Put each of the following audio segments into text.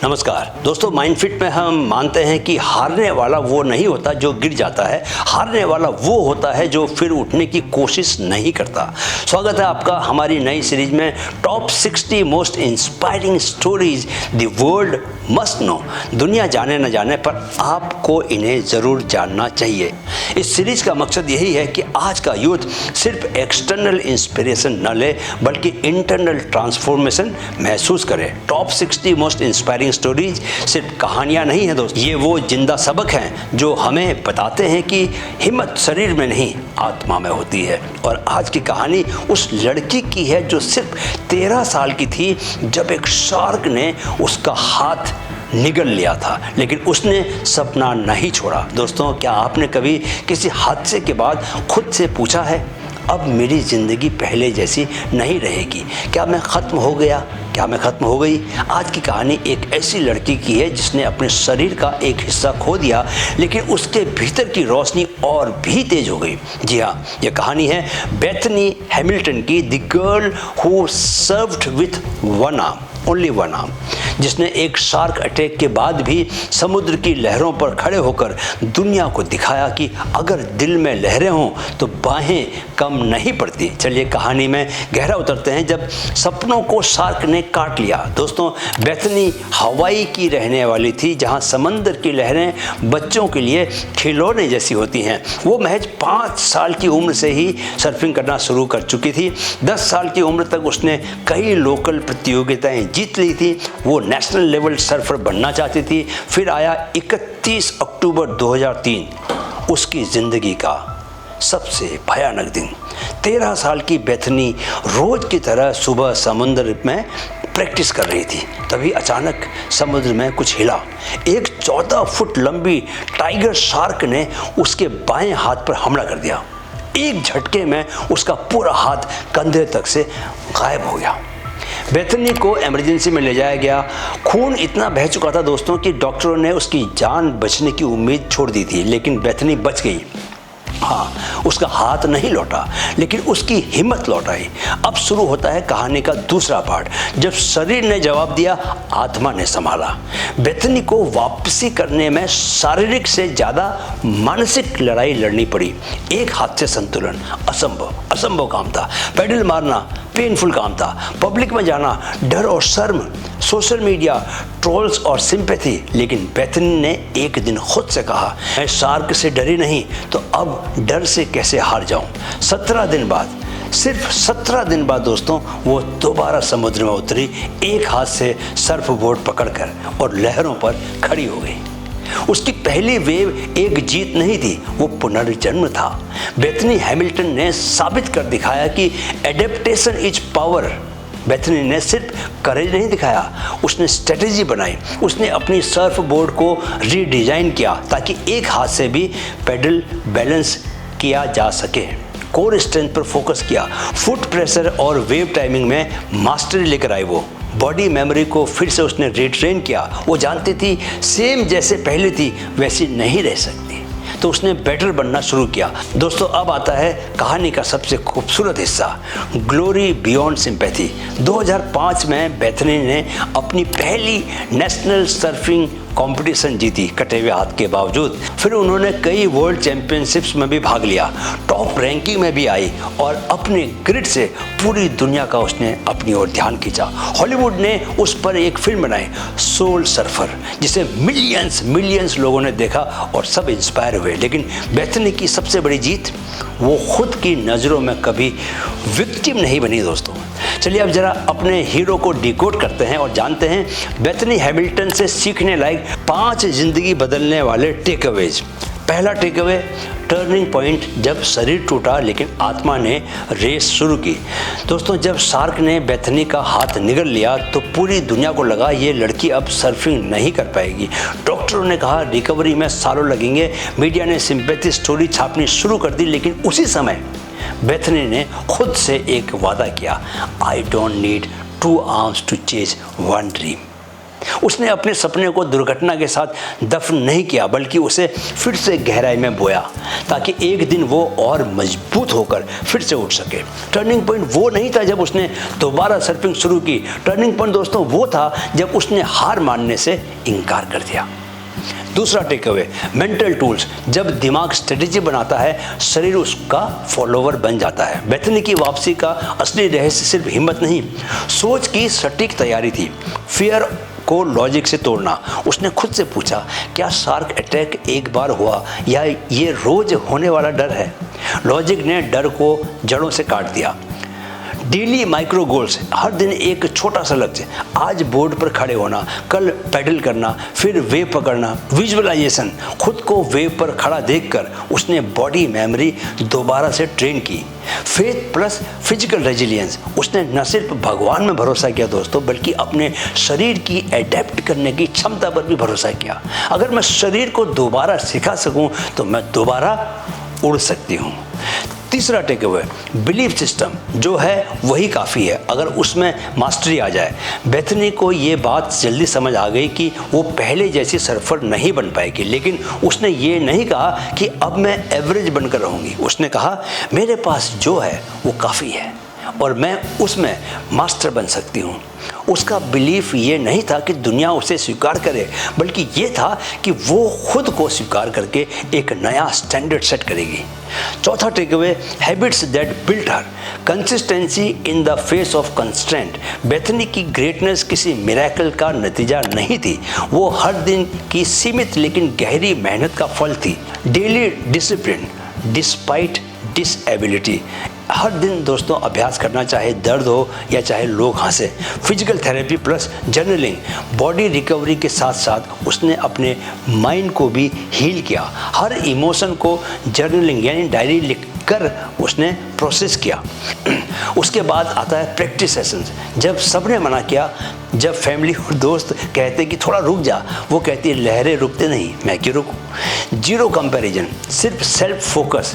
नमस्कार दोस्तों, माइंडफिट में हम मानते हैं कि हारने वाला वो नहीं होता जो गिर जाता है, हारने वाला वो होता है जो फिर उठने की कोशिश नहीं करता। स्वागत है आपका हमारी नई सीरीज में top 60 most inspiring stories the world must know. दुनिया जाने न जाने पर आपको इन्हें ज़रूर जानना चाहिए। इस सीरीज का मकसद यही है कि आज का यूथ सिर्फ एक्सटर्नल इंस्पिरेशन न ले बल्कि इंटरनल ट्रांसफॉर्मेशन महसूस करे। टॉप 60 मोस्ट इंस्पायरिंग स्टोरीज सिर्फ कहानियां नहीं है दोस्त, ये वो जिंदा सबक हैं जो हमें बताते हैं कि हिम्मत शरीर में नहीं आत्मा में होती है। और आज की कहानी उस लड़की की है जो सिर्फ 13 साल की थी जब एक शार्क ने उसका हाथ निगल लिया था, लेकिन उसने सपना नहीं छोड़ा। दोस्तों, क्या आपने कभी किसी हादसे के बाद खुद से पूछा है अब मेरी ज़िंदगी पहले जैसी नहीं रहेगी? क्या मैं ख़त्म हो गया? क्या मैं ख़त्म हो गई? आज की कहानी एक ऐसी लड़की की है जिसने अपने शरीर का एक हिस्सा खो दिया, लेकिन उसके भीतर की रोशनी और भी तेज़ हो गई। जी हाँ, यह कहानी है बेथनी हैमिल्टन की, the girl who served with one arm, only one arm, जिसने एक शार्क अटैक के बाद भी समुद्र की लहरों पर खड़े होकर दुनिया को दिखाया कि अगर दिल में लहरें हों तो बाहें कम नहीं पड़ती। चलिए कहानी में गहरा उतरते हैं। जब सपनों को शार्क ने काट लिया। दोस्तों, बेथनी हवाई की रहने वाली थी, जहां समंदर की लहरें बच्चों के लिए खिलौने जैसी होती हैं। वो महज 5 साल की उम्र से ही सर्फिंग करना शुरू कर चुकी थी। 10 साल की उम्र तक उसने कई लोकल प्रतियोगिताएं जीत ली थी। वो नेशनल लेवल सर्फर बनना चाहती थी। फिर आया 31 अक्टूबर 2003, उसकी ज़िंदगी का सबसे भयानक दिन। 13 साल की बेथनी रोज की तरह सुबह समुद्र में प्रैक्टिस कर रही थी। तभी अचानक समुद्र में कुछ हिला। एक 14 फुट लंबी टाइगर शार्क ने उसके बाएं हाथ पर हमला कर दिया। एक झटके में उसका पूरा हाथ कंधे तक से गायब हो गया। बेथनी को इमरजेंसी में ले जाया गया। खून इतना बह चुका था दोस्तों कि डॉक्टरों ने उसकी जान बचने की उम्मीद छोड़ दी थी, लेकिन बेथनी बच गई। हाँ, उसका हाथ नहीं लौटा, लेकिन उसकी हिम्मत लौट आई। अब शुरू होता है कहानी का दूसरा पार्ट। जब शरीर ने जवाब दिया, आत्मा ने संभाला। बेथनी को वापसी करने में शारीरिक से ज़्यादा मानसिक लड़ाई लड़नी पड़ी। एक हाथ से संतुलन असंभव काम था। पैडल मारना पेनफुल काम था। पब्लिक में जाना डर और शर्म, सोशल मीडिया, ट्रोल्स और सिंपैथी। लेकिन बेथनी ने एक दिन खुद से कहा, मैं शार्क से डरी नहीं तो अब डर से कैसे हार जाऊं। 17 दिन बाद, सिर्फ 17 दिन बाद दोस्तों, वो दोबारा समुद्र में उतरी, एक हाथ से सर्फ बोर्ड पकड़कर, और लहरों पर खड़ी हो गई। उसकी पहली वेव एक जीत नहीं थी, वो पुनर्जन्म था। बेथनी हैमिल्टन ने साबित कर दिखाया कि एडेप्टेशन इज पावर। बेथनी ने सिर्फ करेज नहीं दिखाया, उसने स्ट्रेटेजी बनाई। उसने अपनी सर्फ बोर्ड को रीडिजाइन किया ताकि एक हाथ से भी पेडल बैलेंस किया जा सके। कोर स्ट्रेंथ पर फोकस किया, फुट प्रेशर और वेव टाइमिंग में मास्टरी लेकर आई। वो बॉडी मेमोरी को फिर से उसने रिट्रेन किया। वो जानती थी सेम जैसे पहले थी वैसी नहीं रह सकती, तो उसने बेटर बनना शुरू किया। दोस्तों, अब आता है कहानी का सबसे खूबसूरत हिस्सा, ग्लोरी बियॉन्ड सिंपैथी। 2005 में बेथनी ने अपनी पहली नेशनल सर्फिंग कंपटीशन जीती, कटे हुए हाथ के बावजूद। फिर उन्होंने कई वर्ल्ड चैंपियनशिप्स में भी भाग लिया, टॉप रैंकिंग में भी आई, और अपने ग्रिड से पूरी दुनिया का उसने अपनी ओर ध्यान खींचा। हॉलीवुड ने उस पर एक फिल्म बनाई, सोल सर्फर, जिसे मिलियंस लोगों ने देखा और सब इंस्पायर हुए। लेकिन बेथनी की सबसे बड़ी जीत, वो खुद की नज़रों में कभी विक्टिम नहीं बनी। दोस्तों, चलिए अब जरा अपने हीरो को डिकोड करते हैं और जानते हैं बेथनी हैमिल्टन से सीखने लायक 5 जिंदगी बदलने वाले टेकअवेज। पहला टेकअवे, टर्निंग पॉइंट, जब शरीर टूटा लेकिन आत्मा ने रेस शुरू की। दोस्तों, जब शार्क ने बेथनी का हाथ निगल लिया तो पूरी दुनिया को लगा ये लड़की अब सर्फिंग नहीं कर पाएगी। डॉक्टरों ने कहा रिकवरी में सालों लगेंगे। मीडिया ने सिंपैथी स्टोरी छापनी शुरू कर दी। लेकिन उसी समय बेथनी ने खुद से एक वादा किया, I don't need 2 arms to chase 1 dream. उसने अपने सपने को दुर्घटना के साथ दफन नहीं किया, बल्कि उसे फिर से गहराई में बोया ताकि एक दिन वो और मजबूत होकर फिर से उठ सके। टर्निंग पॉइंट वो नहीं था जब उसने दोबारा सर्फिंग शुरू की। टर्निंग पॉइंट दोस्तों वो था जब उसने हार मानने से इनकार कर दिया। दूसरा टेक अवे, मेंटल टूल्स। जब दिमाग स्ट्रेटेजी बनाता है, शरीर उसका फॉलोवर बन जाता है। बेथनी की वापसी का असली रहस्य सिर्फ हिम्मत नहीं, सोच की सटीक तैयारी थी। फियर को लॉजिक से तोड़ना। उसने खुद से पूछा, क्या शार्क अटैक एक बार हुआ या ये रोज होने वाला डर है? लॉजिक ने डर को जड़ों से काट दिया। डेली माइक्रो गोल्स, हर दिन एक छोटा सा लक्ष्य। आज बोर्ड पर खड़े होना, कल पैडल करना, फिर वेव पकड़ना। विजुअलाइजेशन, खुद को वेव पर खड़ा देखकर उसने बॉडी मेमोरी दोबारा से ट्रेन की। फेथ प्लस फिजिकल रेजिलियंस, उसने न सिर्फ भगवान में भरोसा किया दोस्तों, बल्कि अपने शरीर की एडेप्ट करने की क्षमता पर भी भरोसा किया। अगर मैं शरीर को दोबारा सिखा सकूं तो मैं दोबारा उड़ सकती हूँ। तीसरा टेक अवे, बिलीफ सिस्टम जो है वही काफ़ी है अगर उसमें मास्टरी आ जाए। बेथनी को ये बात जल्दी समझ आ गई कि वो पहले जैसी सर्फर नहीं बन पाएगी, लेकिन उसने ये नहीं कहा कि अब मैं एवरेज बनकर रहूँगी। उसने कहा, मेरे पास जो है वो काफ़ी है और मैं उसमें मास्टर बन सकती हूँ। उसका बिलीफ ये नहीं था कि दुनिया उसे स्वीकार करे, बल्कि ये था कि वो खुद को स्वीकार करके एक नया स्टैंडर्ड सेट करेगी। चौथा take away, habits that built her, consistency in the face of constraint. Bethany की ग्रेटनेस किसी मिरेकल का नतीजा नहीं थी, वो हर दिन की सीमित लेकिन गहरी मेहनत का फल थी। डेली डिसिप्लिन डिस्पाइट डिसएबिलिटी, हर दिन दोस्तों अभ्यास करना, चाहे दर्द हो या चाहे लोग हंसे। Physical therapy plus journaling, body recovery के साथ साथ उसने अपने माइंड को भी हील किया। हर इमोशन को जर्नलिंग यानी डायरी लिख कर उसने प्रोसेस किया। उसके बाद आता है प्रैक्टिस सेशंस। जब सबने मना किया, जब फैमिली और दोस्त कहते कि थोड़ा रुक जा, वो कहती है लहरें रुकते नहीं, मैं क्यों रुकूं। जीरो कंपैरिजन, सिर्फ सेल्फ फोकस।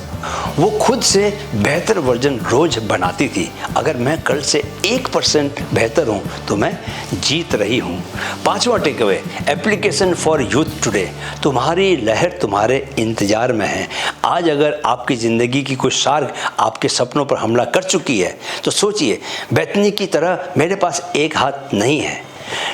वो खुद से बेहतर वर्जन रोज बनाती थी। अगर मैं कल से 1% बेहतर हूँ तो मैं जीत रही हूँ। पांचवा take away, application for youth today. तुम्हारी लहर तुम्हारे इंतजार में है। आज अगर आपकी ज़िंदगी की कोई शार्क आपके सपनों पर हमला कर चुकी है तो सोचिए, बेथनी की तरह मेरे पास एक हाथ नहीं है,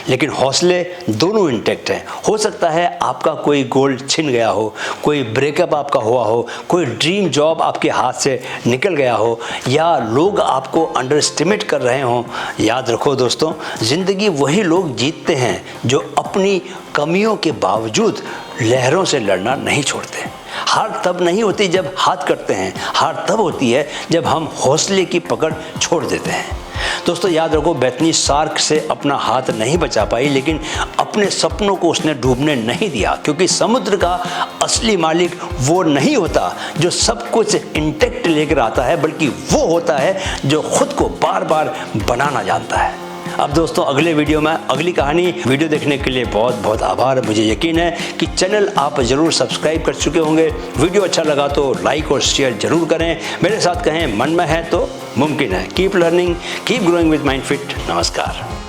लेकिन हौसले दोनों इंटैक्ट हैं। हो सकता है आपका कोई गोल छिन गया हो, कोई ब्रेकअप आपका हुआ हो, कोई ड्रीम जॉब आपके हाथ से निकल गया हो, या लोग आपको अंडर एस्टिमेट कर रहे हों। याद रखो दोस्तों, ज़िंदगी वही लोग जीतते हैं जो अपनी कमियों के बावजूद लहरों से लड़ना नहीं छोड़ते। हार तब नहीं होती जब हाथ करते हैं, हार तब होती है जब हम हौसले की पकड़ छोड़ देते हैं। दोस्तों याद रखो, बेथनी शार्क से अपना हाथ नहीं बचा पाई, लेकिन अपने सपनों को उसने डूबने नहीं दिया, क्योंकि समुद्र का असली मालिक वो नहीं होता जो सब कुछ इंटैक्ट लेकर आता है, बल्कि वो होता है जो खुद को बार बार बनाना जानता है। अब दोस्तों अगले वीडियो में अगली कहानी। वीडियो देखने के लिए बहुत बहुत आभार। मुझे यकीन है कि चैनल आप ज़रूर सब्सक्राइब कर चुके होंगे। वीडियो अच्छा लगा तो लाइक और शेयर जरूर करें। मेरे साथ कहें, मन में है तो मुमकिन है। Keep learning, keep growing with mind fit. नमस्कार।